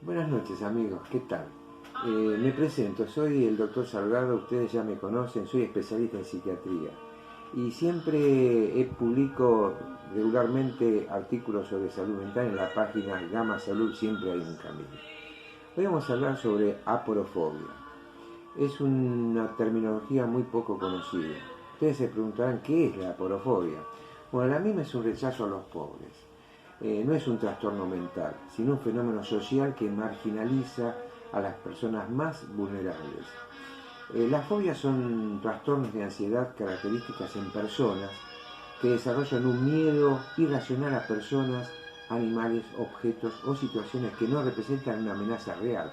Buenas noches amigos, ¿qué tal? Me presento, soy el doctor Salgado, ustedes ya me conocen, soy especialista en psiquiatría y siempre publico regularmente artículos sobre salud mental en la página Gama Salud, siempre hay un camino. Hoy vamos a hablar sobre aporofobia. Es una terminología muy poco conocida. Ustedes se preguntarán, ¿qué es la aporofobia? Bueno, la misma es un rechazo a los pobres. No es un trastorno mental, sino un fenómeno social que marginaliza a las personas más vulnerables. Las fobias son trastornos de ansiedad características en personas que desarrollan un miedo irracional a personas, animales, objetos o situaciones que no representan una amenaza real.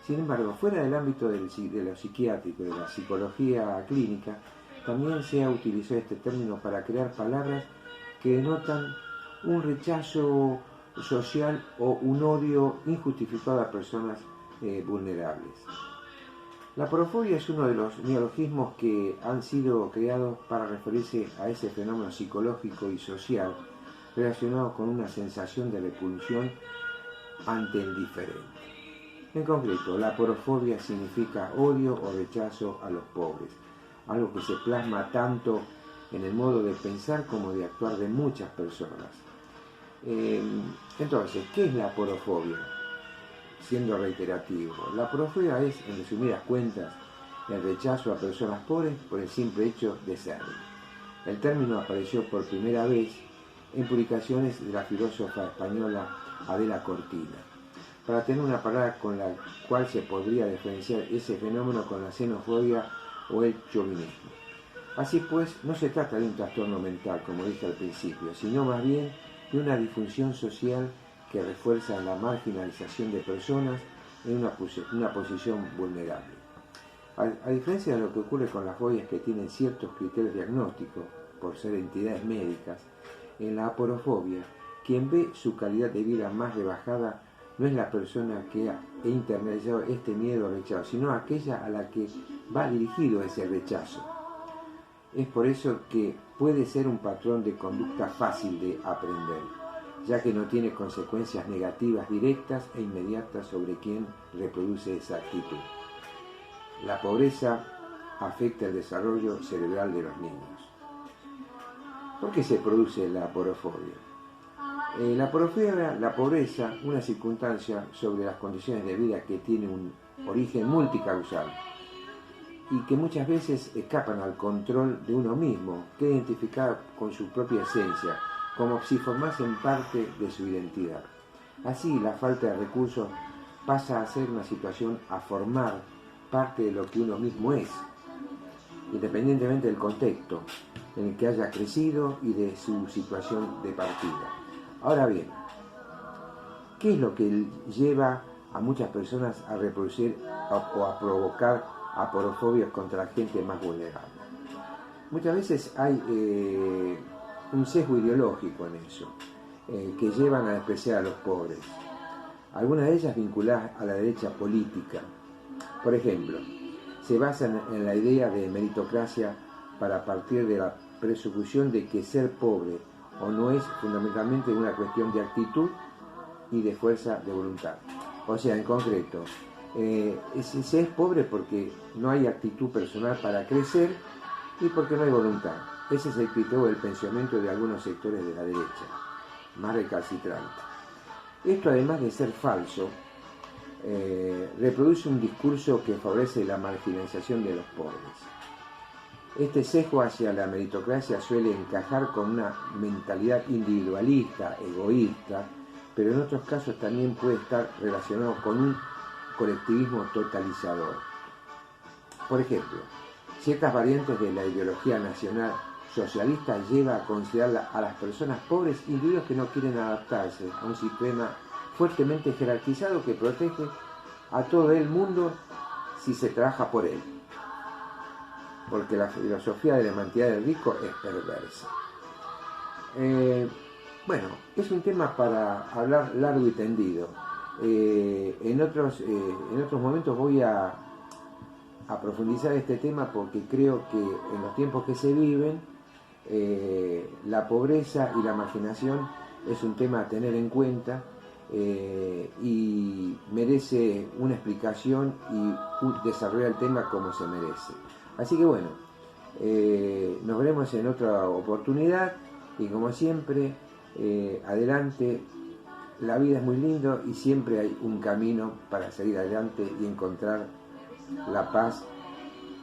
Sin embargo, fuera del ámbito de lo psiquiátrico, de la psicología clínica, también se ha utilizado este término para crear palabras que denotan un rechazo social o un odio injustificado a personas vulnerables. La aporofobia es uno de los neologismos que han sido creados para referirse a ese fenómeno psicológico y social relacionado con una sensación de repulsión ante el diferente. En concreto, la aporofobia significa odio o rechazo a los pobres, algo que se plasma tanto en el modo de pensar como de actuar de muchas personas. Entonces, ¿qué es la aporofobia? Siendo reiterativo, la aporofobia es, en resumidas cuentas, el rechazo a personas pobres por el simple hecho de serlo. El término apareció por primera vez en publicaciones de la filósofa española Adela Cortina, para tener una palabra con la cual se podría diferenciar ese fenómeno con la xenofobia o el chauvinismo. Así pues, no se trata de un trastorno mental, como dije al principio, sino más bien de una disfunción social que refuerza la marginalización de personas en una posición vulnerable. A diferencia de lo que ocurre con las fobias que tienen ciertos criterios diagnósticos, por ser entidades médicas, en la aporofobia, quien ve su calidad de vida más rebajada no es la persona que ha internalizado este miedo o rechazo, sino aquella a la que va dirigido ese rechazo. Es por eso que puede ser un patrón de conducta fácil de aprender, ya que no tiene consecuencias negativas directas e inmediatas sobre quien reproduce esa actitud. La pobreza afecta el desarrollo cerebral de los niños. ¿Por qué se produce la aporofobia? La aporofobia, la pobreza, una circunstancia sobre las condiciones de vida que tiene un origen multicausal y que muchas veces escapan al control de uno mismo, que identifica con su propia esencia, como si formasen parte de su identidad. Así, la falta de recursos pasa a ser una situación a formar parte de lo que uno mismo es, independientemente del contexto en el que haya crecido y de su situación de partida. Ahora bien, ¿qué es lo que lleva a muchas personas a reproducir o a provocar aporofobias contra la gente más vulnerable? Muchas veces hay un sesgo ideológico en eso, que llevan a despreciar a los pobres. Algunas de ellas vinculadas a la derecha política. Por ejemplo, se basan en la idea de meritocracia para partir de la presunción de que ser pobre o no es fundamentalmente una cuestión de actitud y de fuerza de voluntad. O sea, en concreto, se es pobre porque no hay actitud personal para crecer y porque no hay voluntad. Ese es el criterio del pensamiento de algunos sectores de la derecha, más recalcitrante. Esto, además de ser falso, reproduce un discurso que favorece la marginalización de los pobres. Este sesgo hacia la meritocracia suele encajar con una mentalidad individualista, egoísta, pero en otros casos también puede estar relacionado con un colectivismo totalizador. Por ejemplo, ciertas variantes de la ideología nacional socialista lleva a considerar a las personas pobres individuos que no quieren adaptarse a un sistema fuertemente jerarquizado que protege a todo el mundo si se trabaja por él, porque la filosofía de la humanidad del rico es perversa. Bueno, es un tema para hablar largo y tendido. En otros momentos voy a profundizar este tema porque creo que en los tiempos que se viven, la pobreza y la marginación es un tema a tener en cuenta y y merece una explicación y desarrolla el tema como se merece. Así que bueno, nos veremos en otra oportunidad y como siempre, adelante. La vida es muy lindo y siempre hay un camino para seguir adelante y encontrar la paz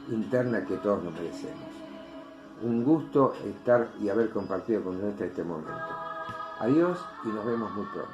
interna que todos nos merecemos. Un gusto estar y haber compartido con ustedes este momento. Adiós y nos vemos muy pronto.